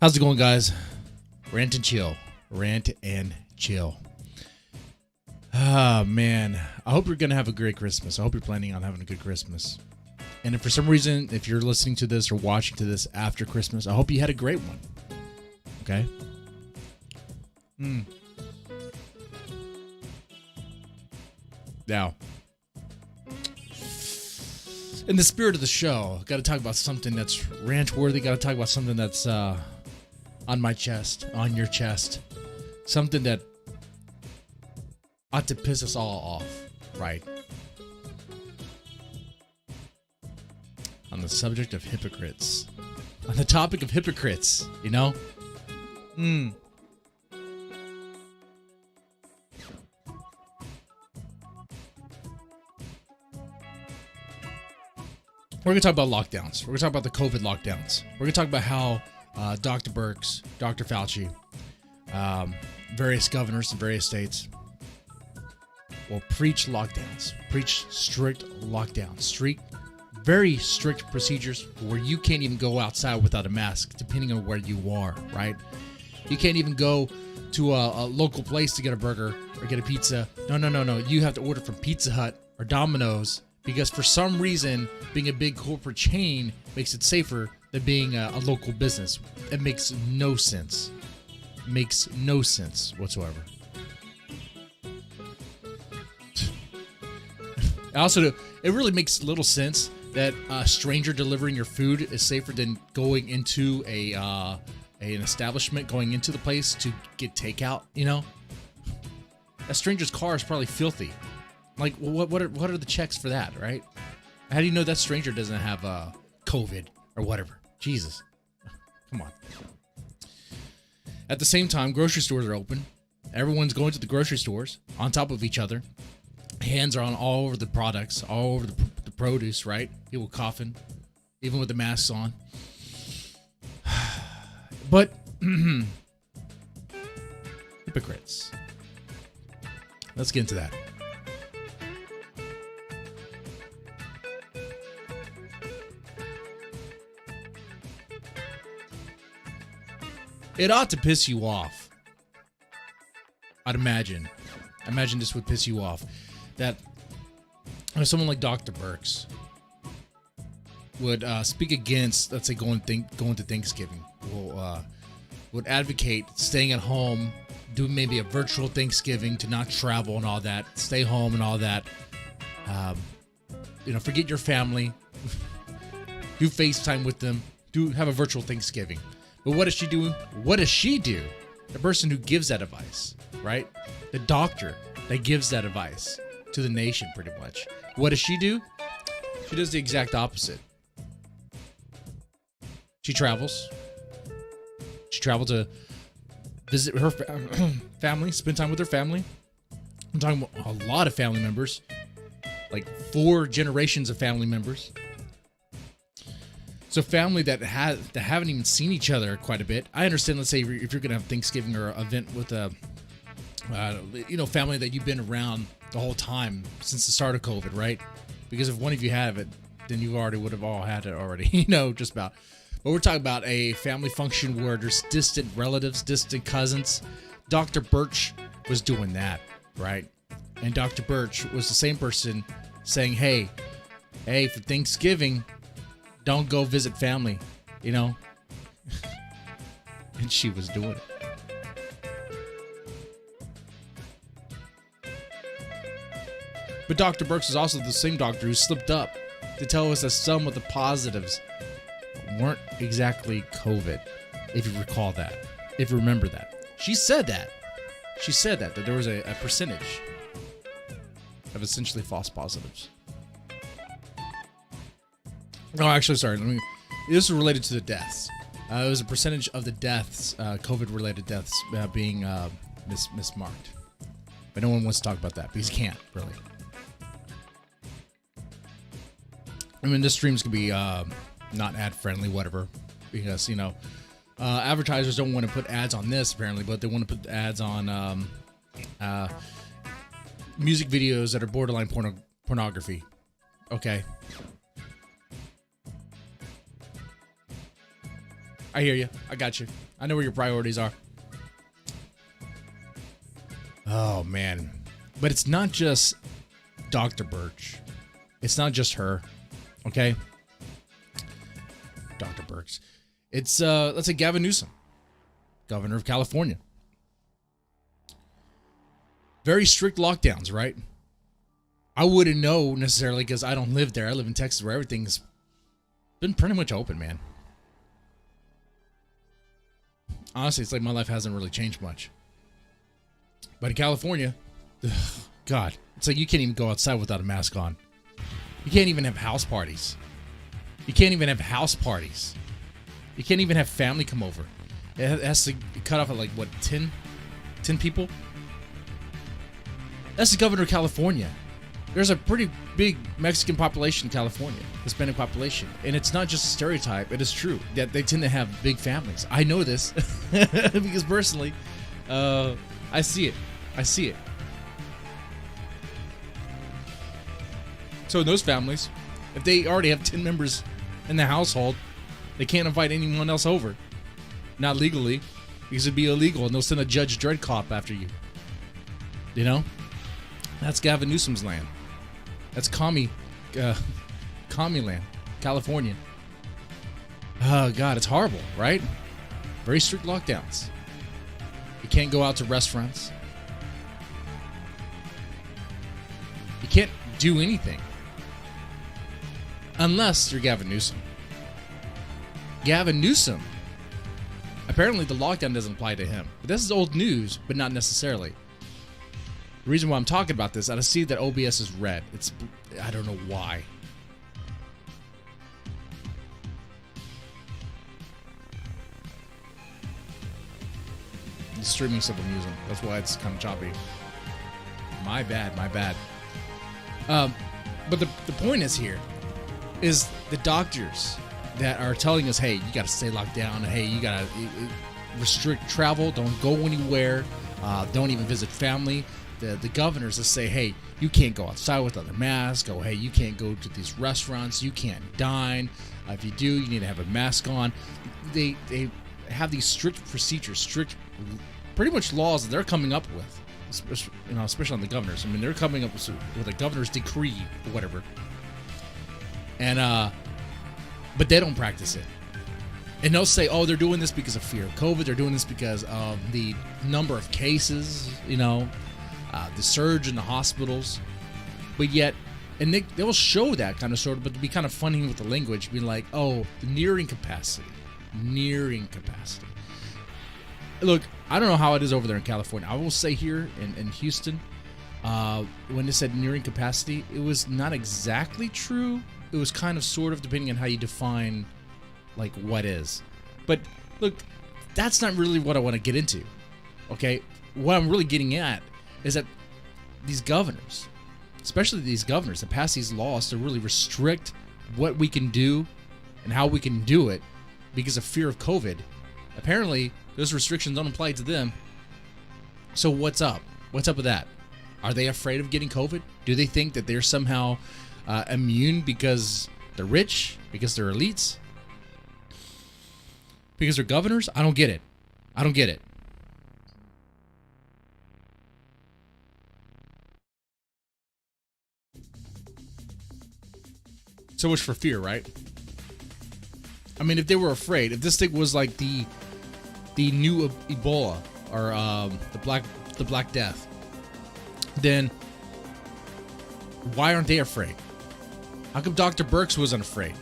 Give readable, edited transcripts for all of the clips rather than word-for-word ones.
How's it going, guys? Rant and Chill. Rant and Chill. Ah, man. I hope you're going to have a great Christmas. I hope you're planning on having a good Christmas. And if for some reason, if you're listening to this or watching to this after Christmas, I hope you had a great one. Okay? Now, in the spirit of the show, got to talk about something that's rant-worthy. Got to talk about something that's on my chest, on your chest. Something that ought to piss us all off, right? On the subject of hypocrites. On the topic of hypocrites, you know? We're going to talk about lockdowns. We're going to talk about the COVID lockdowns. We're going to talk about how Dr. Birx, Dr. Fauci, various governors in various states will preach lockdowns, preach strict lockdowns, very strict procedures where you can't even go outside without a mask, depending on where you are, right? You can't even go to a local place to get a burger or get a pizza. No. You have to order from Pizza Hut or Domino's, because for some reason, being a big corporate chain makes it safer than being a local business. It makes no sense. Makes no sense whatsoever. Also, it really makes little sense that a stranger delivering your food is safer than going into an establishment, going into the place to get takeout, you know? A stranger's car is probably filthy. Like, what are the checks for that, right? How do you know that stranger doesn't have COVID or whatever? Jesus. Come on. At the same time, grocery stores are open. Everyone's going to the grocery stores on top of each other. Hands are on all over the products, all over the produce, right? People coughing, even with the masks on. But, hypocrites. Let's get into that. It ought to piss you off. I'd imagine. Imagine this would piss you off. That someone like Dr. Birx would speak against, let's say, going to Thanksgiving. Would advocate staying at home, doing maybe a virtual Thanksgiving to not travel and all that, stay home and all that. Forget your family. Do FaceTime with them. Do have a virtual Thanksgiving. But what does she do? What does she do? The person who gives that advice, right? The doctor that gives that advice to the nation, pretty much. What does she do? She does the exact opposite. She travels. She traveled to visit her family, spend time with her family, I'm talking about a lot of family members, like 4 generations of family members. So family that haven't even seen each other quite a bit. I understand. Let's say if you're gonna have Thanksgiving or an event with a, family that you've been around the whole time since the start of COVID, right? Because if one of you have it, then you already would have all had it already, just about. But we're talking about a family function where there's distant relatives, distant cousins. Dr. Birch was doing that, right? And Dr. Birch was the same person saying, hey, for Thanksgiving, don't go visit family, And she was doing it. But Dr. Birx is also the same doctor who slipped up to tell us that some of the positives weren't exactly COVID, if you recall that, if you remember that. She said that there was a percentage of essentially false positives. Oh, actually, sorry. This is related to the deaths. It was a percentage of the deaths, COVID-related deaths, being mismarked. But no one wants to talk about that because you can't, really. This stream's going to be not ad-friendly, whatever. Because, advertisers don't want to put ads on this, apparently, but they want to put ads on music videos that are borderline pornography. Okay. I hear you. I got you. I know where your priorities are. Oh, man. But it's not just Dr. Birch. It's not just her. Okay? Dr. Birx. It's, let's say Gavin Newsom, governor of California. Very strict lockdowns, right? I wouldn't know necessarily because I don't live there. I live in Texas where everything's been pretty much open, man. Honestly, it's like my life hasn't really changed much. But in California, God, it's like you can't even go outside without a mask on. You can't even have house parties. You can't even have house parties. You can't even have family come over. It has to cut off at like, what, 10 people? That's the governor of California. There's a pretty big Mexican population in California, Hispanic population. And it's not just a stereotype, it is true that they tend to have big families. I know this because personally, I see it. So in those families, if they already have 10 members in the household, they can't invite anyone else over. Not legally, because it'd be illegal, and they'll send a Judge Dredd cop after you. That's Gavin Newsom's land. That's commie land, California. Oh, God, it's horrible, right? Very strict lockdowns. You can't go out to restaurants. You can't do anything. Unless you're Gavin Newsom. Gavin Newsom. Apparently the lockdown doesn't apply to him. But this is old news, but not necessarily. The reason why I'm talking about this, I see that OBS is red. I don't know why. The streaming stuff I'm using. That's why it's kind of choppy. My bad. But the point is the doctors that are telling us, hey, you got to stay locked down. Hey, you got to restrict travel. Don't go anywhere. Don't even visit family. The governors that say, hey, you can't go outside without a mask. Oh, hey, you can't go to these restaurants. You can't dine. If you do, you need to have a mask on. They have these strict procedures, pretty much laws that they're coming up with, especially on the governors. I mean, they're coming up with a governor's decree or whatever. And, but they don't practice it. And they'll say, oh, they're doing this because of fear of COVID. They're doing this because of the number of cases, the surge in the hospitals. But yet, and they will show that kind of sort of, but to be kind of funny with the language, being like, oh, the nearing capacity. Look, I don't know how it is over there in California. I will say here in Houston, when they said nearing capacity, it was not exactly true. It was kind of sort of depending on how you define like what is. But look, that's not really what I want to get into. Okay? What I'm really getting at is that these governors, especially these governors that pass these laws to really restrict what we can do and how we can do it because of fear of COVID. Apparently, those restrictions don't apply to them. So what's up? What's up with that? Are they afraid of getting COVID? Do they think that they're somehow immune because they're rich, because they're elites, because they're governors? I don't get it. I don't get it. So much for fear, right? I mean, if they were afraid, if this thing was like the new Ebola or the Black Death, then why aren't they afraid? How come Dr. Birx wasn't afraid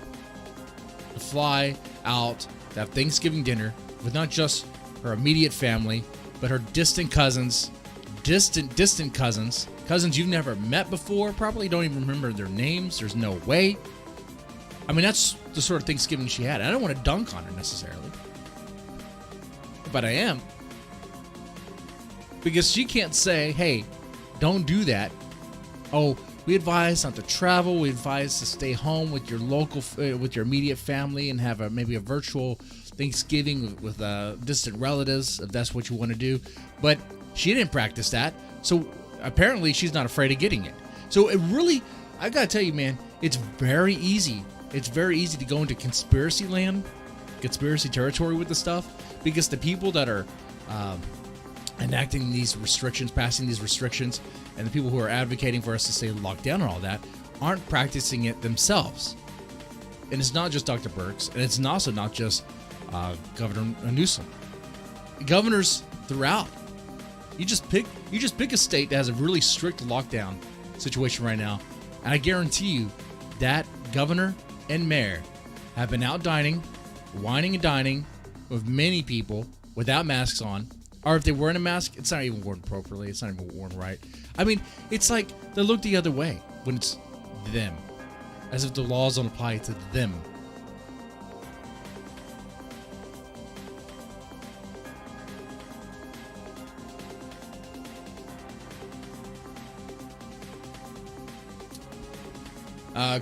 to fly out to have Thanksgiving dinner with not just her immediate family, but her distant cousins, distant cousins you've never met before, probably don't even remember their names. There's no way. I mean, that's the sort of Thanksgiving she had. I don't want to dunk on her necessarily, but I am. Because she can't say, hey, don't do that. Oh, we advise not to travel. We advise to stay home with your local, with your immediate family and have maybe a virtual Thanksgiving with distant relatives, if that's what you want to do. But she didn't practice that. So apparently she's not afraid of getting it. So it really, I got to tell you, man, it's very easy. It's very easy to go into conspiracy land, conspiracy territory with this stuff, because the people that are enacting these restrictions, passing these restrictions, and the people who are advocating for us to stay locked down and all that aren't practicing it themselves. And it's not just Dr. Birx, and it's also not just Governor Newsom. Governors throughout. You just pick a state that has a really strict lockdown situation right now, and I guarantee you that governor and mayor have been out dining, whining and dining with many people without masks on. Or if they're wearing a mask, it's not even worn appropriately. It's not even worn right. I mean, it's like they look the other way when it's them. As if the laws don't apply to them.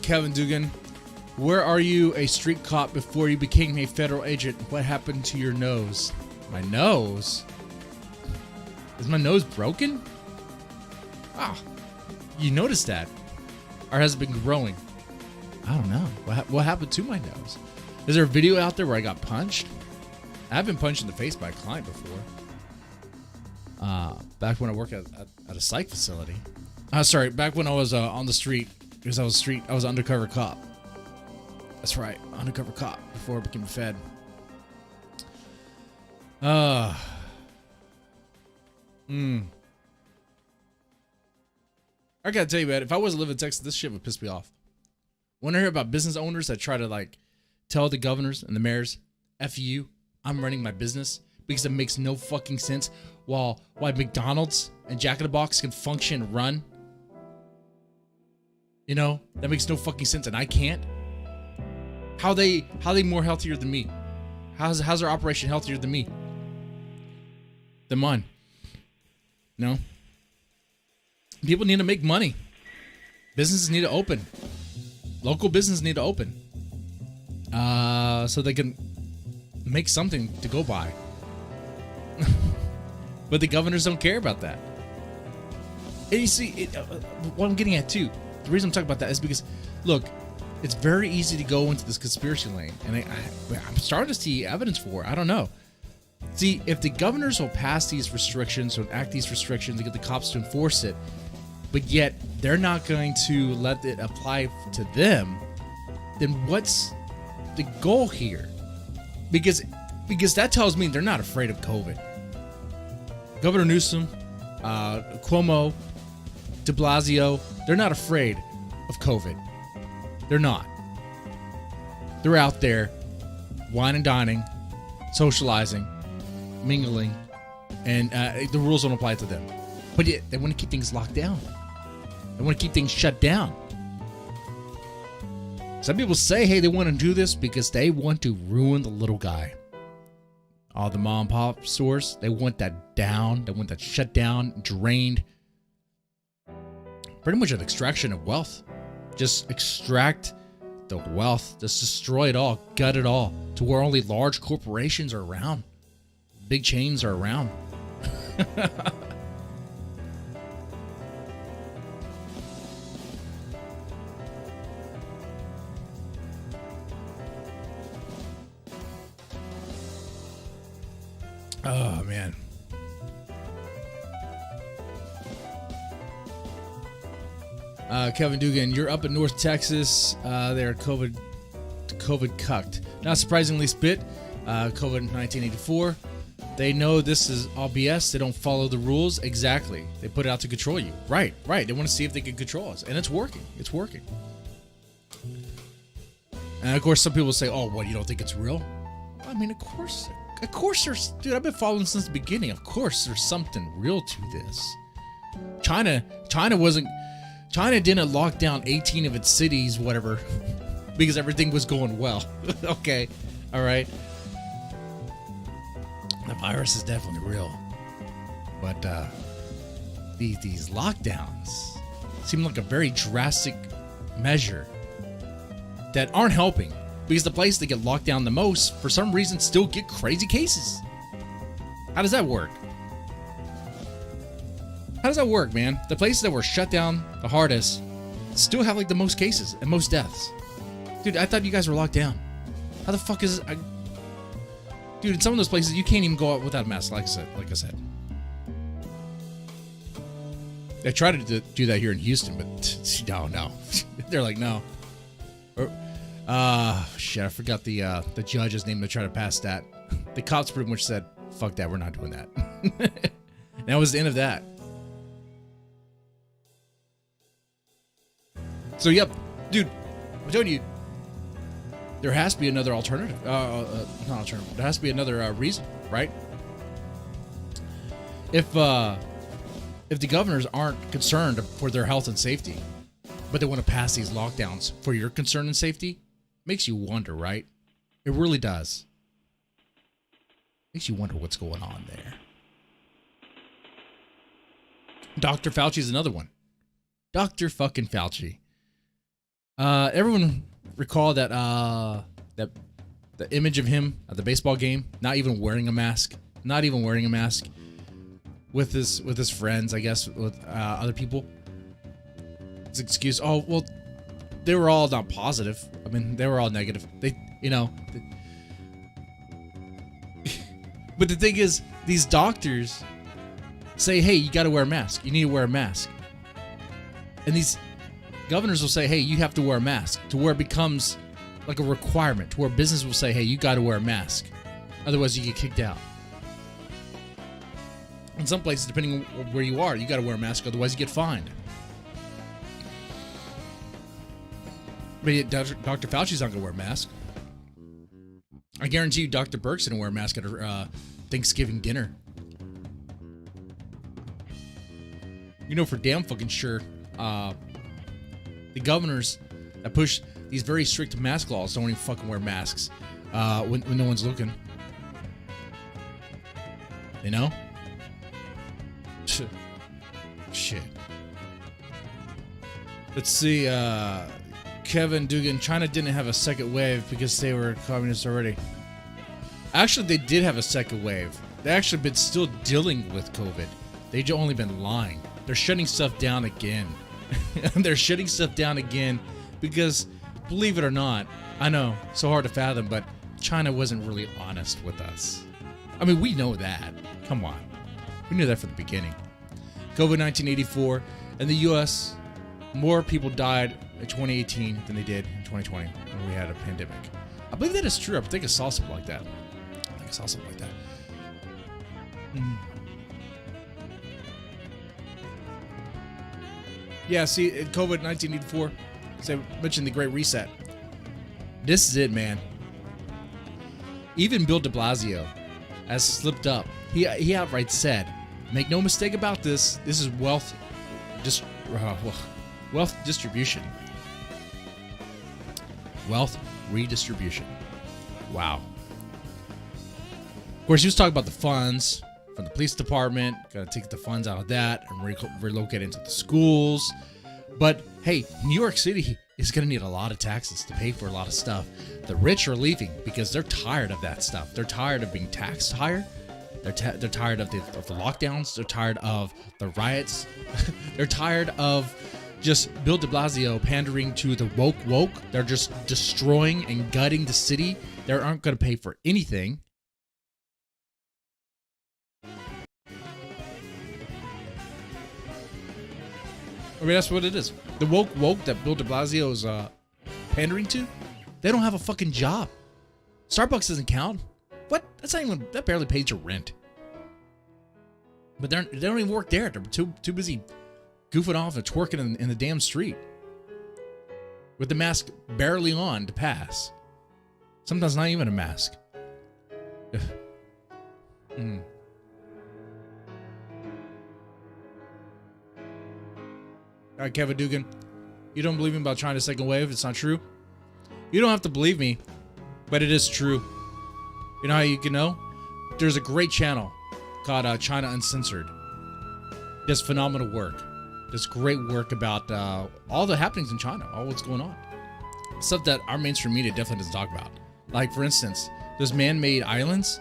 Kevin Dugan, where are you a street cop before you became a federal agent? What happened to your nose? My nose? Is my nose broken? Ah, you noticed that? Or has it been growing? I don't know. What happened to my nose? Is there a video out there where I got punched? I've been punched in the face by a client before. Back when I worked at a psych facility. Sorry, back when I was on the street. Because I was an undercover cop. That's right, undercover cop before I became a fed. I gotta tell you, man, if I wasn't living in Texas, this shit would piss me off. When I hear about business owners that try to like tell the governors and the mayors, F you, I'm running my business, because it makes no fucking sense. Why McDonald's and Jack in the Box can function and run. You know, that makes no fucking sense, and I can't. How they more healthier than me? How's their operation healthier than me? Than mine? No. People need to make money. Businesses need to open. Local businesses need to open. So they can make something to go by. But the governors don't care about that. And you see, what I'm getting at too, the reason I'm talking about that is because, look, it's very easy to go into this conspiracy lane, and I'm starting to see evidence for it. I don't know. See, if the governors will pass these restrictions or enact these restrictions to get the cops to enforce it, but yet they're not going to let it apply to them, then what's the goal here? Because that tells me they're not afraid of COVID. Governor Newsom, Cuomo, de Blasio, they're not afraid of COVID. They're not. They're out there wine and dining, socializing, mingling, and the rules don't apply to them. But yet, they want to keep things locked down. They want to keep things shut down. Some people say, hey, they want to do this because they want to ruin the little guy. All the mom and pop stores, they want that down. They want that shut down, drained. pretty much an extraction of wealth. Just extract the wealth, just destroy it all, gut it all, to where only large corporations are around, big chains are around. Oh man. Kevin Dugan, you're up in North Texas. They're COVID cucked. Not surprisingly, spit. COVID 1984. They know this is all BS. They don't follow the rules. Exactly. They put it out to control you. Right. They want to see if they can control us. And it's working. It's working. And of course, some people say, oh, what, you don't think it's real? I mean, of course there's, dude, I've been following since the beginning. Of course there's something real to this. China didn't lock down 18 of its cities, whatever, because everything was going well. Okay. All right. The virus is definitely real. But these lockdowns seem like a very drastic measure that aren't helping, because the places that get locked down the most, for some reason, still get crazy cases. How does that work? How does that work, man? The places that were shut down the hardest still have like the most cases and most deaths. Dude, I thought you guys were locked down. How the fuck is it? Dude, in some of those places, you can't even go out without a mask, like I said. They tried to do that here in Houston, but no. They're like, no. Shit, I forgot the judge's name that tried to pass that. The cops pretty much said, fuck that, we're not doing that. And that was the end of that. So, yep, dude, I'm telling you, there has to be another alternative. Not alternative. There has to be another reason, right? If the governors aren't concerned for their health and safety, but they want to pass these lockdowns for your concern and safety, makes you wonder, right? It really does. Makes you wonder what's going on there. Dr. Fauci is another one. Dr. fucking Fauci. Everyone recall that the image of him at the baseball game, not even wearing a mask, with his friends, I guess, with other people. His excuse, oh well, they were all not positive. I mean, they were all negative. But the thing is, these doctors say, hey, you got to wear a mask. You need to wear a mask. And these governors will say, hey, you have to wear a mask, to where it becomes like a requirement, to where business will say, hey, you got to wear a mask. Otherwise, you get kicked out. In some places, depending on where you are, you got to wear a mask. Otherwise, you get fined. But yet, Dr. Fauci's not going to wear a mask. I guarantee you Dr. Birx didn't wear a mask at her Thanksgiving dinner. You know for damn fucking sure, the governors that push these very strict mask laws don't even fucking wear masks when no one's looking. You know? Shit. Let's see, Kevin Dugan, China didn't have a second wave because they were communists already. Actually, they did have a second wave. They actually been still dealing with COVID. They've only been lying. They're shutting stuff down again. They're shutting stuff down again because, believe it or not, I know, so hard to fathom, but China wasn't really honest with us. I mean, we know that. Come on. We knew that from the beginning. COVID 1984 in the U.S., more people died in 2018 than they did in 2020 when we had a pandemic. I believe that is true. I think I saw something like that. Yeah, see, COVID 1984, so I mentioned the Great Reset. This is it, man. Even Bill de Blasio has slipped up. He outright said, make no mistake about this, this is wealth distribution. Wealth redistribution. Wow. Of course, he was talking about the funds from the police department. Got to take the funds out of that and relocate into the schools. But hey, New York City is going to need a lot of taxes to pay for a lot of stuff. The rich are leaving because they're tired of that stuff. They're tired of being taxed higher. They're tired of the lockdowns. They're tired of the riots. They're tired of just Bill de Blasio pandering to the woke. They're just destroying and gutting the city. They aren't going to pay for anything. I mean, that's what it is. The woke that Bill de Blasio is pandering to, they don't have a fucking job. Starbucks doesn't count. What? That barely pays your rent. But they don't even work there. They're too busy goofing off and twerking in the damn street with the mask barely on to pass. Sometimes not even a mask. All right, Kevin Dugan, you don't believe me about China's second wave? It's not true. You don't have to believe me, but it is true. You know how you can know? There's a great channel called China Uncensored. Does phenomenal work. Does great work about all the happenings in China, all what's going on. Stuff that our mainstream media definitely doesn't talk about. Like, for instance, those man-made islands.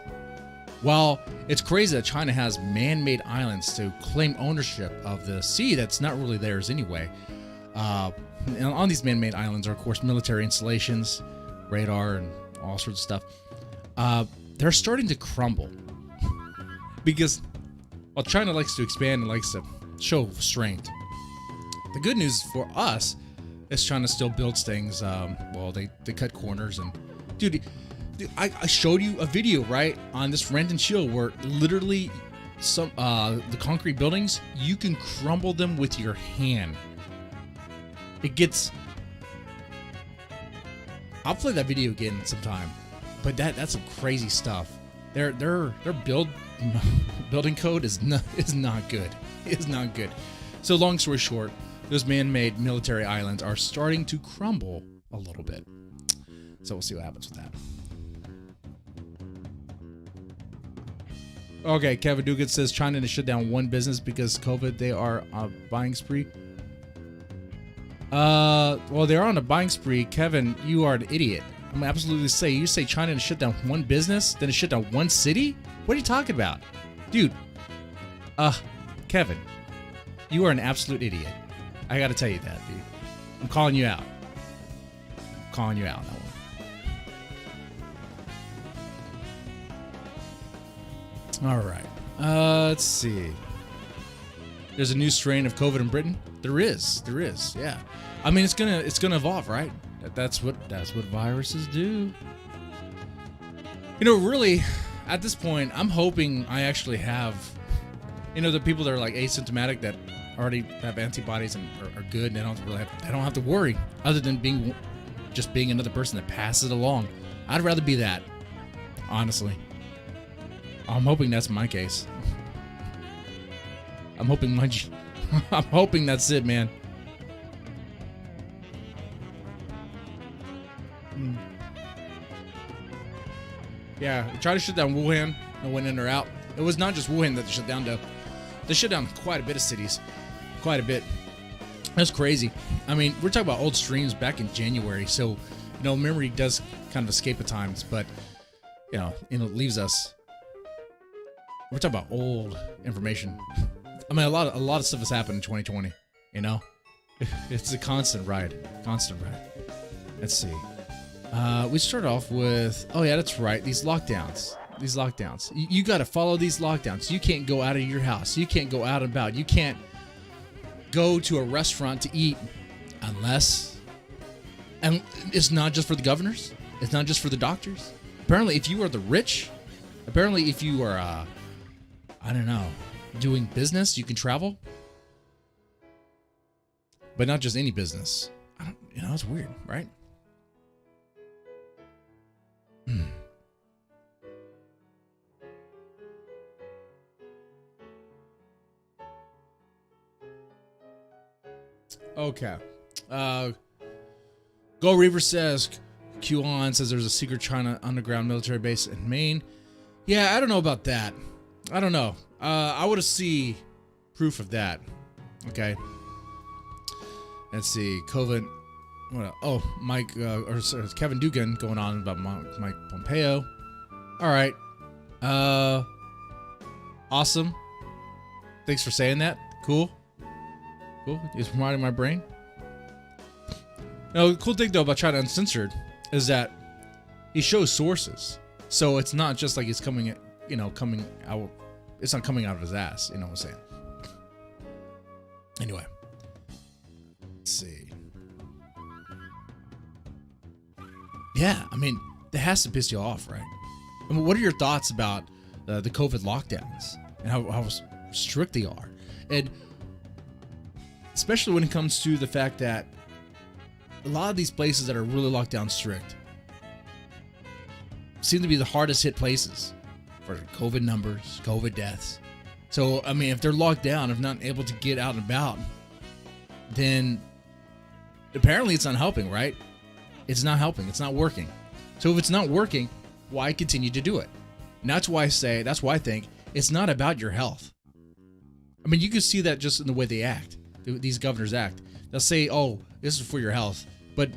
Well, it's crazy that China has man-made islands to claim ownership of the sea that's not really theirs anyway. And on these man-made islands are, of course, military installations, radar, and all sorts of stuff. They're starting to crumble because while China likes to expand and likes to show strength, the good news for us is China still builds things. They cut corners and, dude, I showed you a video right on this Rant and Chill where literally the concrete buildings, you can crumble them with your hand. I'll play that video again sometime, but that's some crazy stuff. Their building code is not good. It's not good. So long story short, those man-made military islands are starting to crumble a little bit. So we'll see what happens with that. Okay, Kevin Dugan says China to shut down one business because COVID. They are on a buying spree. Well, they're on a buying spree. Kevin, you are an idiot. I'm gonna absolutely say, you say China to shut down one business, then to shut down one city? What are you talking about? Dude, Kevin, you are an absolute idiot. I gotta tell you that, dude. I'm calling you out. I'm calling you out on that one. All right. Let's see. There's a new strain of COVID in Britain. There is. Yeah. I mean, it's gonna evolve, right? That's what viruses do. You know, really, at this point, I'm hoping I actually have, the people that are like asymptomatic that already have antibodies and are good, and they don't have to worry other than being another person that passes it along. I'd rather be that, honestly. I'm hoping that's my case. I'm hoping that's it, man. Yeah, they tried to shut down Wuhan. No went in or out. It was not just Wuhan that they shut down, though. They shut down quite a bit of cities. Quite a bit. That's crazy. I mean, we're talking about old streams back in January, so, memory does kind of escape at times, but, it leaves us. We're talking about old information. I mean, a lot of stuff has happened in 2020, It's a constant ride. Let's see. We start off with, oh yeah, that's right, these lockdowns. You got to follow these lockdowns. You can't go out of your house. You can't go out and about. You can't go to a restaurant to eat unless, and it's not just for the governors. It's not just for the doctors. Apparently, if you are the rich, if you are, doing business, you can travel. But not just any business. It's weird, right? Okay. Go Reaver says, QAnon says there's a secret China underground military base in Maine. Yeah, I don't know about that. I don't know. I want to see proof of that. Okay. Let's see. COVID. What? Oh, Mike or Kevin Dugan going on about Mike Pompeo. All right. Awesome. Thanks for saying that. Cool. It's reminding my brain. Now, the cool thing though about China Uncensored is that he shows sources, so it's not just like he's coming out. It's not coming out of his ass. You know what I'm saying? Anyway, let's see. Yeah, I mean, that has to piss you off, right? I mean, what are your thoughts about the COVID lockdowns and how strict they are? And especially when it comes to the fact that a lot of these places that are really locked down strict seem to be the hardest hit places for COVID numbers, COVID deaths. So, I mean, if they're locked down, if not able to get out and about, then apparently it's not helping, right? It's not helping. It's not working. So if it's not working, why continue to do it? And that's why I think it's not about your health. I mean, you can see that just in the way they act. These governors act. They'll say, oh, this is for your health. But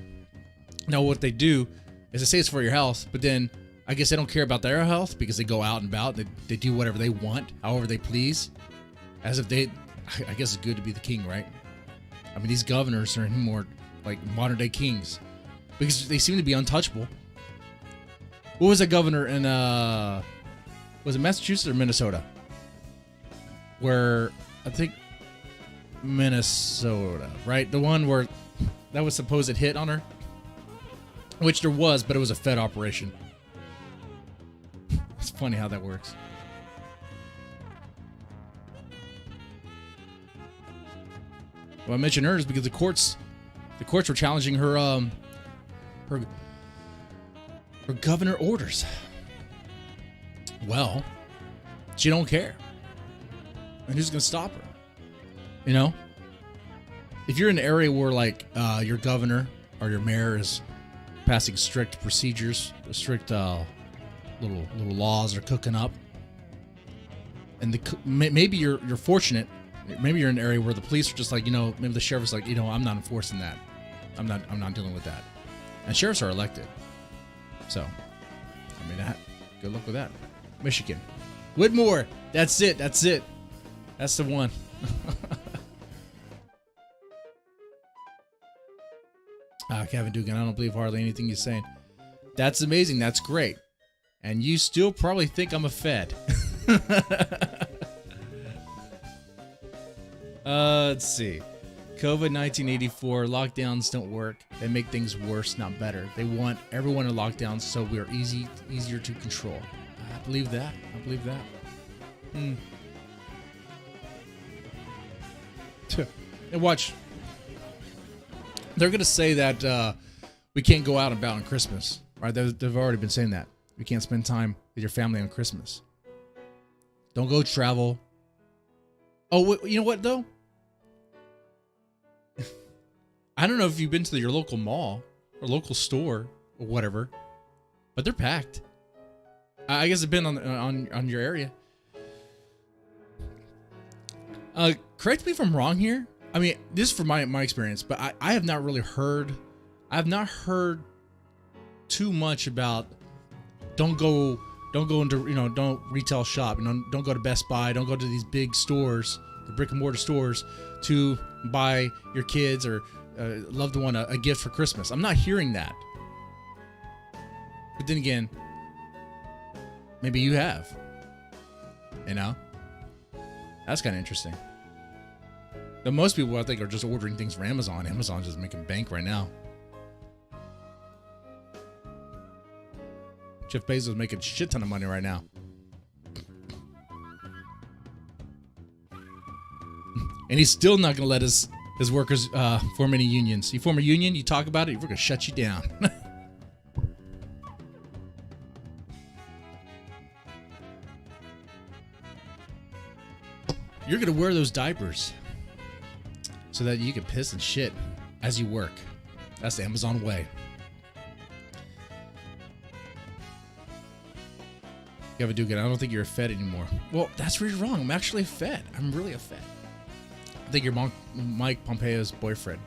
now what they do is they say it's for your health, but then I guess they don't care about their health because they go out and about. They do whatever they want, however they please. As if I guess it's good to be the king, right? I mean, these governors are more like modern day kings because they seem to be untouchable. What was that governor in, was it Massachusetts or Minnesota? Where, I think, Minnesota, right? The one where that was supposed hit on her? Which there was, but it was a Fed operation. It's funny how that works. Well, I mentioned hers because the courts were challenging her governor orders. Well, she don't care. And who's gonna stop her? You know? If you're in an area where like your governor or your mayor is passing strict procedures, strict little laws are cooking up, and maybe you're fortunate. Maybe you're in an area where the police are just like, maybe the sheriff is like, I'm not enforcing that. I'm not dealing with that. And sheriffs are elected. So, I mean, good luck with that. Michigan. Whitmore. That's it. That's the one. Kevin Dugan, I don't believe hardly anything you're saying. That's amazing. That's great. And you still probably think I'm a Fed. Let's see. COVID 1984, lockdowns don't work. They make things worse, not better. They want everyone in lockdowns so we're easier to control. I believe that. And watch. They're going to say that we can't go out and about on Christmas. Right? They've already been saying that. You can't spend time with your family on Christmas. Don't go travel. Oh, you know what, though? I don't know if you've been to your local mall or local store or whatever, but they're packed. I guess it's been on your area. Correct me if I'm wrong here. I mean, this is from my experience, but I have not really heard. I have not heard too much about don't go into don't retail shop. Don't go to Best Buy. Don't go to these big stores, the brick and mortar stores, to buy your kids or loved one a gift for Christmas. I'm not hearing that. But then again, maybe you have. That's kind of interesting. But most people, I think, are just ordering things from Amazon. Amazon's just making bank right now. Jeff Bezos is making a shit ton of money right now. And he's still not going to let his workers form any unions. You form a union, you talk about it, we're going to shut you down. You're going to wear those diapers so that you can piss and shit as you work. That's the Amazon way. Kevin Dugan, I don't think you're a Fed anymore. Well, that's really wrong. I'm actually a Fed. I'm really a Fed. I think you're Mike Pompeo's boyfriend.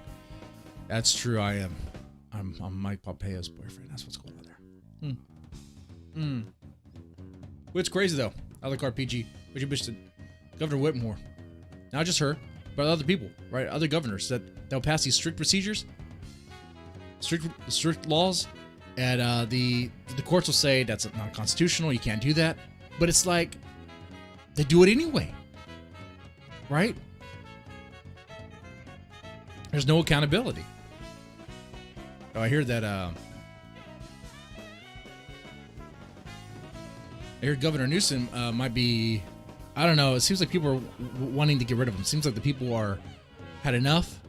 That's true. I am. I'm Mike Pompeo's boyfriend. That's what's going on there. What's crazy though? I like RPG. What you bitch Governor Whitmore. Not just her, but other people, right? Other governors that'll pass these strict procedures, strict laws, and the courts will say that's not constitutional. You can't do that. But it's like they do it anyway, right? There's no accountability. Oh, I hear that. I hear Governor Newsom might be. I don't know. It seems like people are wanting to get rid of him. It seems like the people had enough.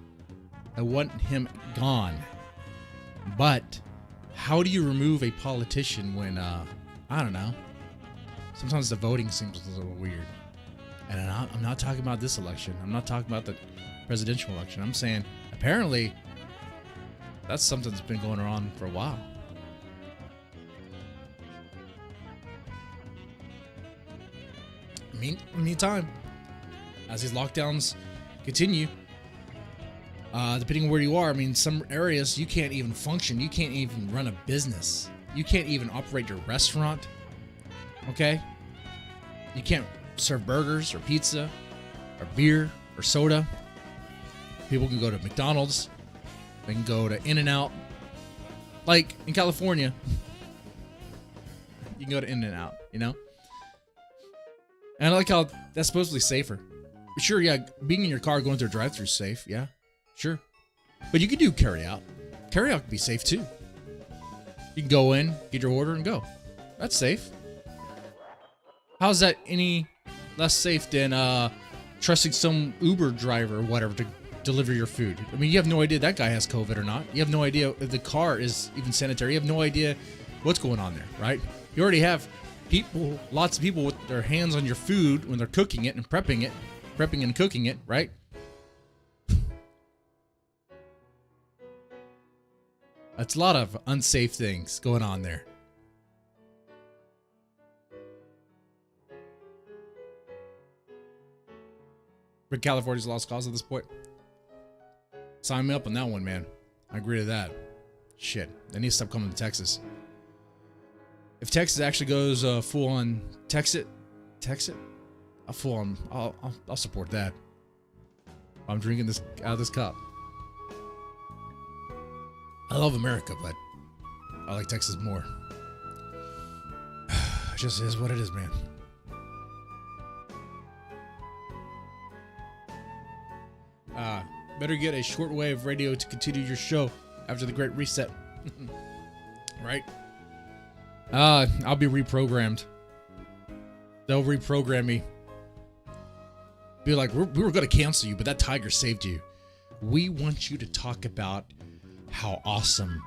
I want him gone. But how do you remove a politician when I don't know? Sometimes the voting seems a little weird. And I'm not talking about this election. I'm not talking about the presidential election. I'm saying apparently that's something that's been going on for a while. Meantime, as these lockdowns continue, depending on where you are, some areas you can't even function. You can't even run a business. You can't even operate your restaurant. Okay? You can't serve burgers or pizza or beer or soda. People can go to McDonald's. They can go to In-N-Out. Like in California, you can go to In-N-Out, you know? And I like how that's supposedly safer. Sure, yeah, being in your car going through a drive-thru is safe, yeah, sure. But you can do carry-out. Carry-out can be safe too. You can go in, get your order, and go. That's safe. How's that any less safe than trusting some Uber driver or whatever to deliver your food? You have no idea that guy has COVID or not. You have no idea if the car is even sanitary. You have no idea what's going on there, right? You already have lots of people with their hands on your food when they're cooking it and prepping and cooking it, right? That's a lot of unsafe things going on there. But California's a lost cause at this point. Sign me up on that one, man. I agree to that. Shit, they need to stop coming to Texas. If Texas actually goes full on Texit, I'll support that. I'm drinking this out of this cup. I love America, but I like Texas more. It just is what it is, man. Better get a shortwave radio to continue your show after the Great Reset. Right? I'll be reprogrammed. They'll reprogram me. Be like, we were going to cancel you, but that tiger saved you. We want you to talk about how awesome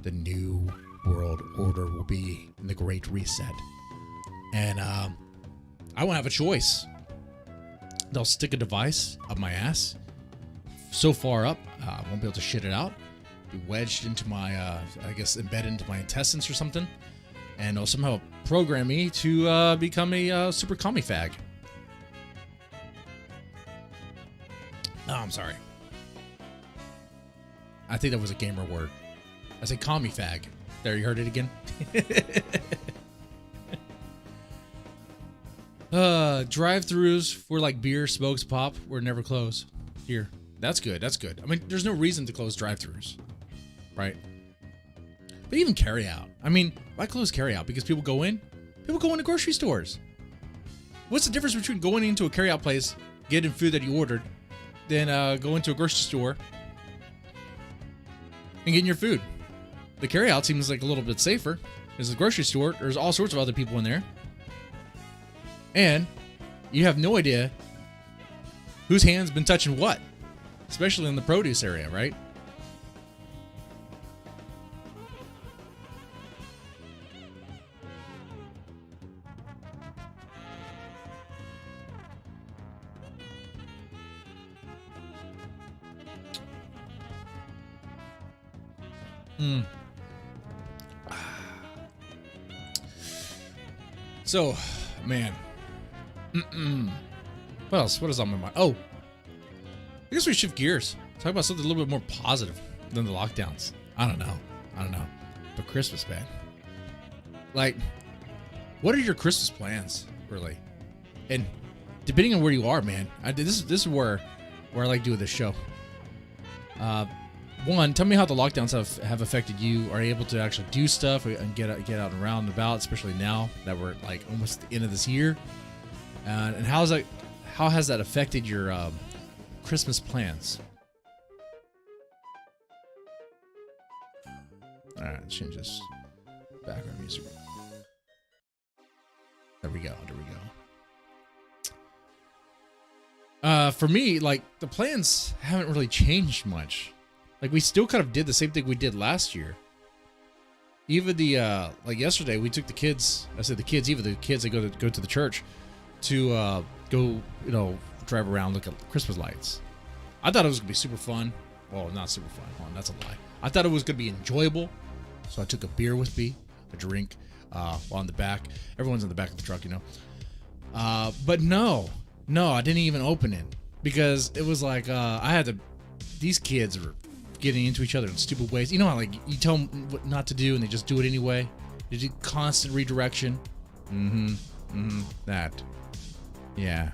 the new world order will be in the Great Reset. And I won't have a choice. They'll stick a device up my ass so far up, I won't be able to shit it out. Be wedged into my, I guess, embedded into my intestines or something. And they'll somehow program me to become a super commie fag. Oh, I'm sorry. I think that was a gamer word. I said commie fag. There, you heard it again? Drive-thrus for like beer, smokes, pop were never closed here. That's good. That's good. There's no reason to close drive-thrus, right? But even carry out. Why close carry out? Because people go in? People go into grocery stores. What's the difference between going into a carry out place, getting food that you ordered, then go into a grocery store and getting your food? The carry out seems like a little bit safer. There's a grocery store. There's all sorts of other people in there. And you have no idea whose hand's been touching what, especially in the produce area, right? So, man. What else? What is on my mind? Oh, I guess we shift gears. Talk about something a little bit more positive. than the lockdowns. I don't know. But Christmas, man. Like, what are your Christmas plans, really? And depending on where you are, man, this is where I like doing this show. One, tell me how the lockdowns have affected you. Are you able to actually do stuff and get out and around and about, especially now that we're like almost at the end of this year? And how has that affected your Christmas plans? All right, let's change this background music. There we go. For me, like, the plans haven't really changed much. Like, we still kind of did the same thing we did last year. Even like yesterday, we took the kids. I said the kids, even the kids that go to the church, to go, drive around, look at Christmas lights. I thought it was gonna be super fun. Well, not super fun. Hold on, that's a lie. I thought it was gonna be enjoyable. So I took a beer with me, a drink, while in the back. Everyone's in the back of the truck, But no, I didn't even open it because it was like these kids were getting into each other in stupid ways. You know how, like, you tell them what not to do and they just do it anyway? They do constant redirection. That. Yeah.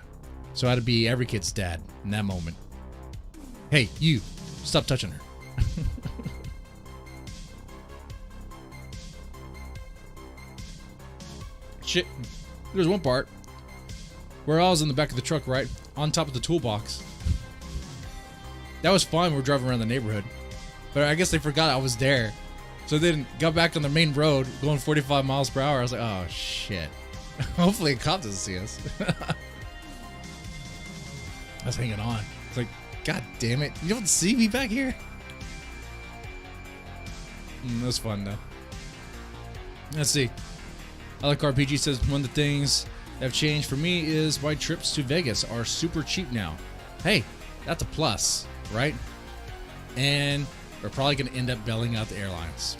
So I had to be every kid's dad in that moment. Hey, you, stop touching her. Shit. There's one part where I was in the back of the truck, right? On top of the toolbox. That was fine. We're driving around the neighborhood. But I guess they forgot I was there. So then got back on the main road going 45 miles per hour. I was like, oh, shit. Hopefully a cop doesn't see us. I was hanging on. It's like, God damn it. You don't see me back here? That was fun, though. Let's see. Alec RPG says, one of the things that have changed for me is why trips to Vegas are super cheap now. Hey, that's a plus, right? And we're probably going to end up bailing out the airlines.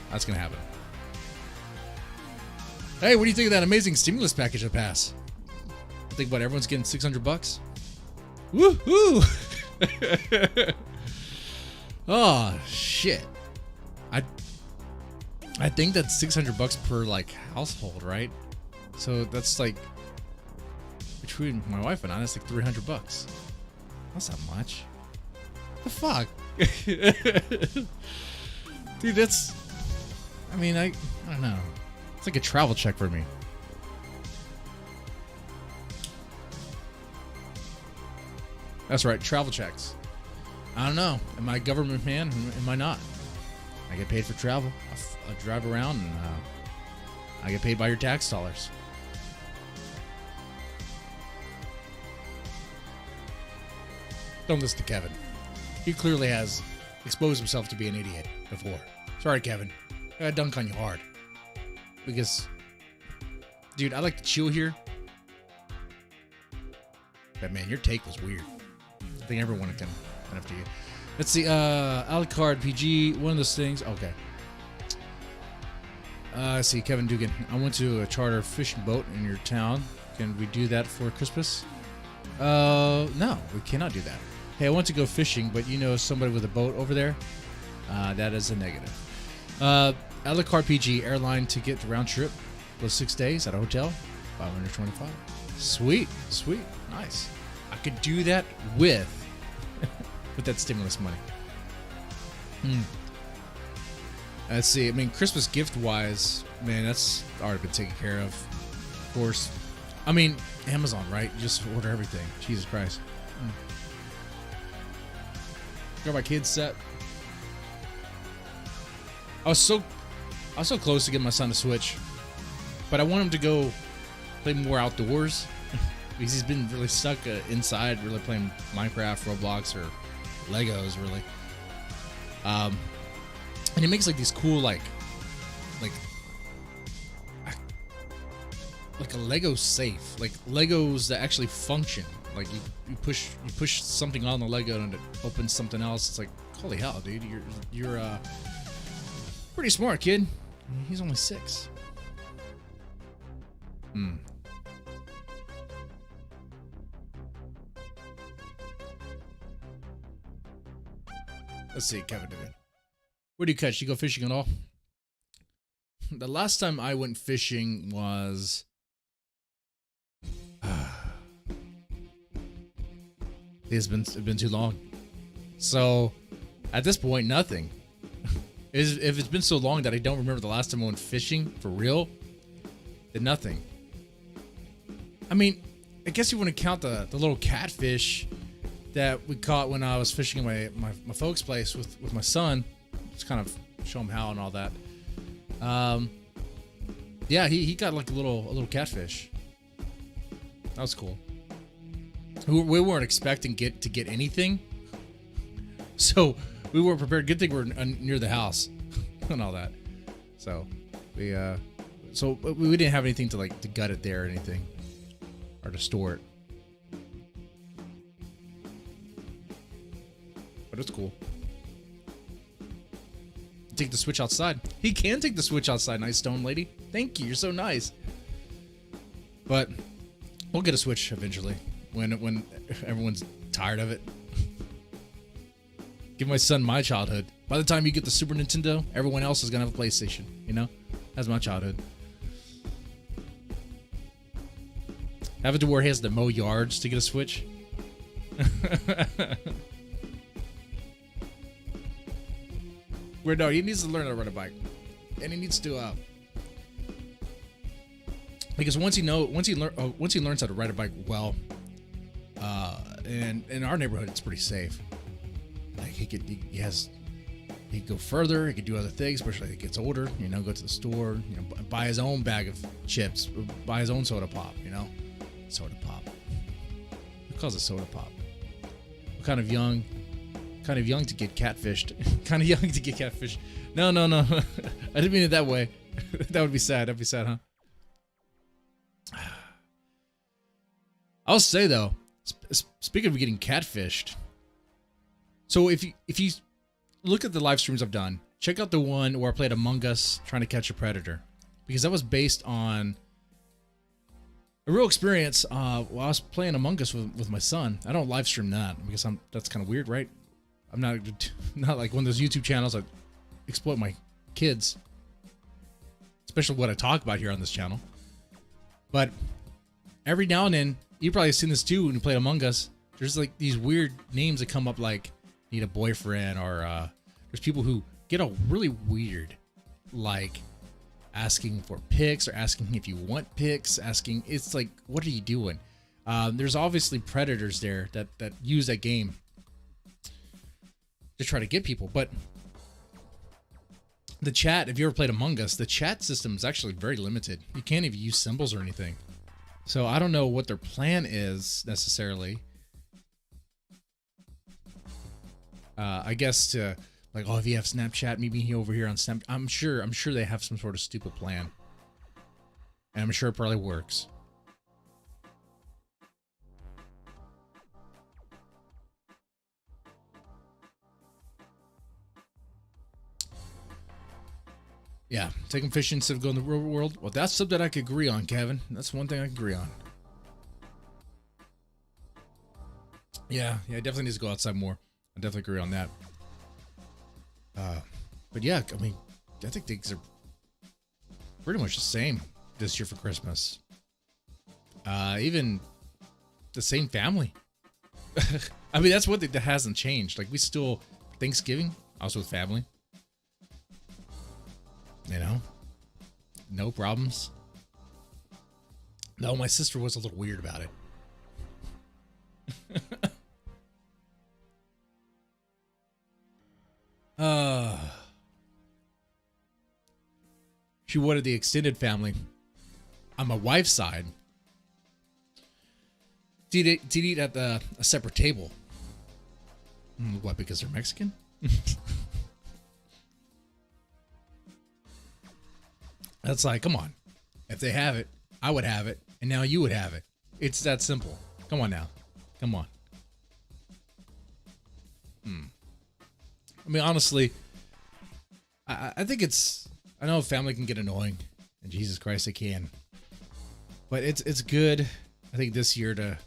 That's going to happen. Hey, what do you think of that amazing stimulus package I passed? I think, what, everyone's getting $600? Woohoo! Oh, shit. I think that's $600 per, like, household, right? So that's like, between my wife and I, that's like $300. That's not much. The fuck? Dude, that's, I mean, I don't know. It's like a travel check for me. That's right, travel checks. I don't know. Am I a government man? Am I not? I get paid for travel. I drive around and I get paid by your tax dollars. Don't listen to Kevin. He clearly has exposed himself to be an idiot before. Sorry, Kevin. I gotta dunk on you hard. Because, dude, I like to chill here. But man, your take was weird. I think everyone can kind of do you. Let's see, Alucard PG, one of those things. Okay. Let's see, Kevin Dugan. I went to a charter fishing boat in your town. Can we do that for Christmas? No, we cannot do that. Hey, I want to go fishing, but you know somebody with a boat over there? That is a negative. Alucard PG, airline ticket round trip. Plus 6 days at a hotel. $525. Sweet, nice. I could do that with that stimulus money. Let's see. I mean, Christmas gift wise, man, that's already been taken care of. Of course. I mean, Amazon, right? You just order everything. Jesus Christ. Got my kids set. I was so close to getting my son to Switch, but I want him to go play more outdoors because he's been really stuck inside, really playing Minecraft, Roblox, or Legos, really. And he makes like these cool like a Lego safe, like Legos that actually function. Like you push something on the Lego and it opens something else. It's like, holy hell, dude, you're pretty smart, kid. He's only 6. Let's see, Kevin. Where do you catch? You go fishing at all? The last time I went fishing was it's been too long. So at this point, nothing. If it's been so long that I don't remember the last time I went fishing for real, then nothing. I mean, I guess you wouldn't count the little catfish that we caught when I was fishing at my folks' place with my son. Just kind of show him how and all that. Yeah, he got like a little catfish. That was cool. We weren't expecting to get anything, so we weren't prepared. Good thing we're near the house and all that. So we didn't have anything to gut it there or anything, or to store it. But it's cool. Take the switch outside. He can take the switch outside, nice stone lady. Thank you, you're so nice. But we'll get a Switch eventually when everyone's tired of it. Give my son my childhood. By the time you get the Super Nintendo, everyone else is gonna have a PlayStation. You know, that's my childhood. Have it to where he has to mow yards to get a Switch. Where no, he needs to learn how to ride a bike, and he needs to because once he learns how to ride a bike well, and in our neighborhood it's pretty safe. Like he could go further, he could do other things, especially as he gets older. You know, go to the store, you know, buy his own bag of chips, buy his own soda pop. You know, soda pop. Who calls it soda pop? What kind of young to get catfished. Kind of young to get catfished. No. I didn't mean it that way. That would be sad. That'd be sad, huh? I'll say though, speaking of getting catfished, so if you look at the live streams I've done, check out the one where I played Among Us trying to catch a predator, because that was based on a real experience. While I was playing Among Us with my son. I don't live stream that because that's kind of weird, right? I'm not like one of those YouTube channels that exploit my kids, especially what I talk about here on this channel. But every now and then, you've probably seen this too when you play Among Us. There's like these weird names that come up, like need a boyfriend, or there's people who get all really weird, like asking for pics or asking if you want pics, asking. It's like, what are you doing? There's obviously predators there that use that game to try to get people. But the chat, if you ever played Among Us, the chat system is actually very limited. You can't even use symbols or anything. So I don't know what their plan is necessarily. I guess to like, oh, if you have Snapchat, meet me over here on Snap. I'm sure they have some sort of stupid plan, and I'm sure it probably works. Yeah, take them fishing instead of going to the real world. Well, that's something I could agree on, Kevin. That's one thing I can agree on. Yeah, definitely needs to go outside more. I definitely agree on that. But yeah, I mean, I think things are pretty much the same this year for Christmas. Even the same family. I mean, that's one thing that hasn't changed. Like, we still, Thanksgiving, I was with family. You know, no problems. No, my sister was a little weird about it. She wanted the extended family on my wife's side to eat at a separate table. What, because they're Mexican? That's like, come on. If they have it, I would have it, and now you would have it. It's that simple. Come on now. Come on. I mean, honestly, I think it's, I know family can get annoying, and Jesus Christ, it can. But it's good, I think, this year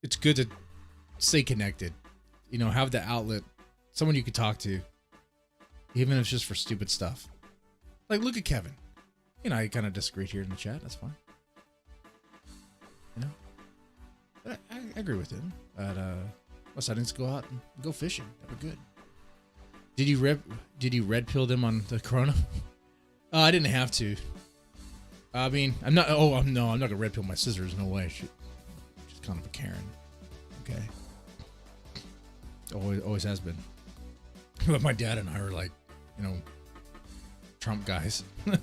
it's good to stay connected. have the outlet, someone you could talk to, even if it's just for stupid stuff. Like, look at Kevin. I kind of disagreed here in the chat. That's fine. But I agree with him. But I didn't go out and go fishing. That were good. Did you red pill them on the corona? I didn't have to. I mean, I'm not. Oh, no, I'm not gonna red pill my scissors. No way. She's kind of a Karen. Okay. Always has been. But my dad and I were like, Trump guys. My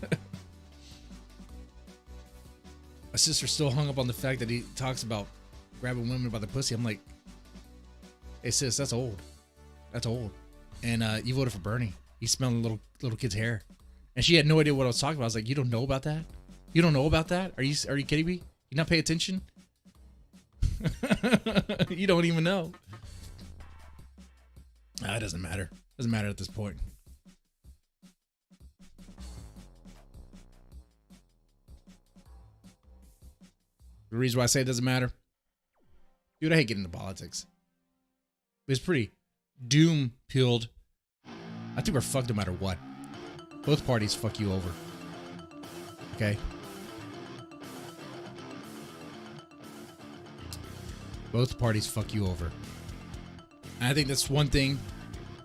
sister still hung up on the fact that he talks about grabbing women by the pussy. I'm like, hey sis, that's old. That's old. And you voted for Bernie. He's smelling little kid's hair. And she had no idea what I was talking about. I was like, you don't know about that? You don't know about that? Are you kidding me? You not pay attention? You don't even know. It doesn't matter. Doesn't matter at this point. The reason why I say it doesn't matter, dude, I hate getting into politics. It's pretty doom-pilled. I think we're fucked no matter what. Both parties fuck you over. Okay? Both parties fuck you over. And I think that's one thing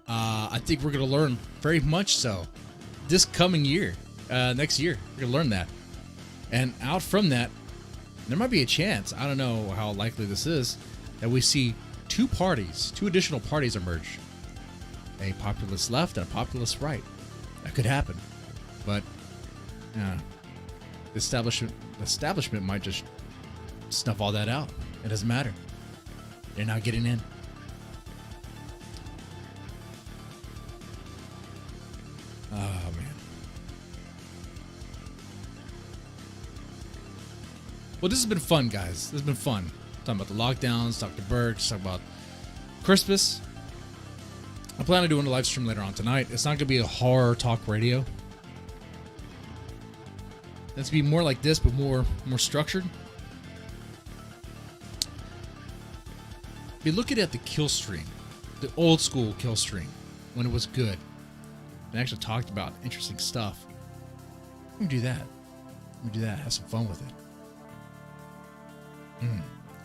I think we're going to learn very much so this coming year. Next year. We're going to learn that. And out from that, there might be a chance, I don't know how likely this is, that we see two additional parties emerge. A populist left and a populist right. That could happen. But the establishment might just snuff all that out. It doesn't matter. They're not getting in. Oh, man. Well, this has been fun, guys. This has been fun. Talking about the lockdowns, Dr. Birx, talking about Christmas. I plan on doing a live stream later on tonight. It's not going to be a horror talk radio. It's going to be more like this, but more structured. Be looking at the kill stream, the old school kill stream, when it was good, and actually talked about interesting stuff. We can do that. We can do that. Have some fun with it.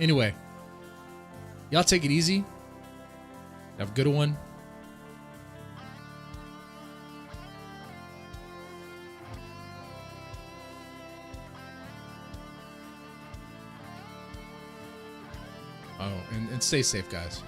Anyway, y'all take it easy. Have a good one. Oh, and stay safe, guys.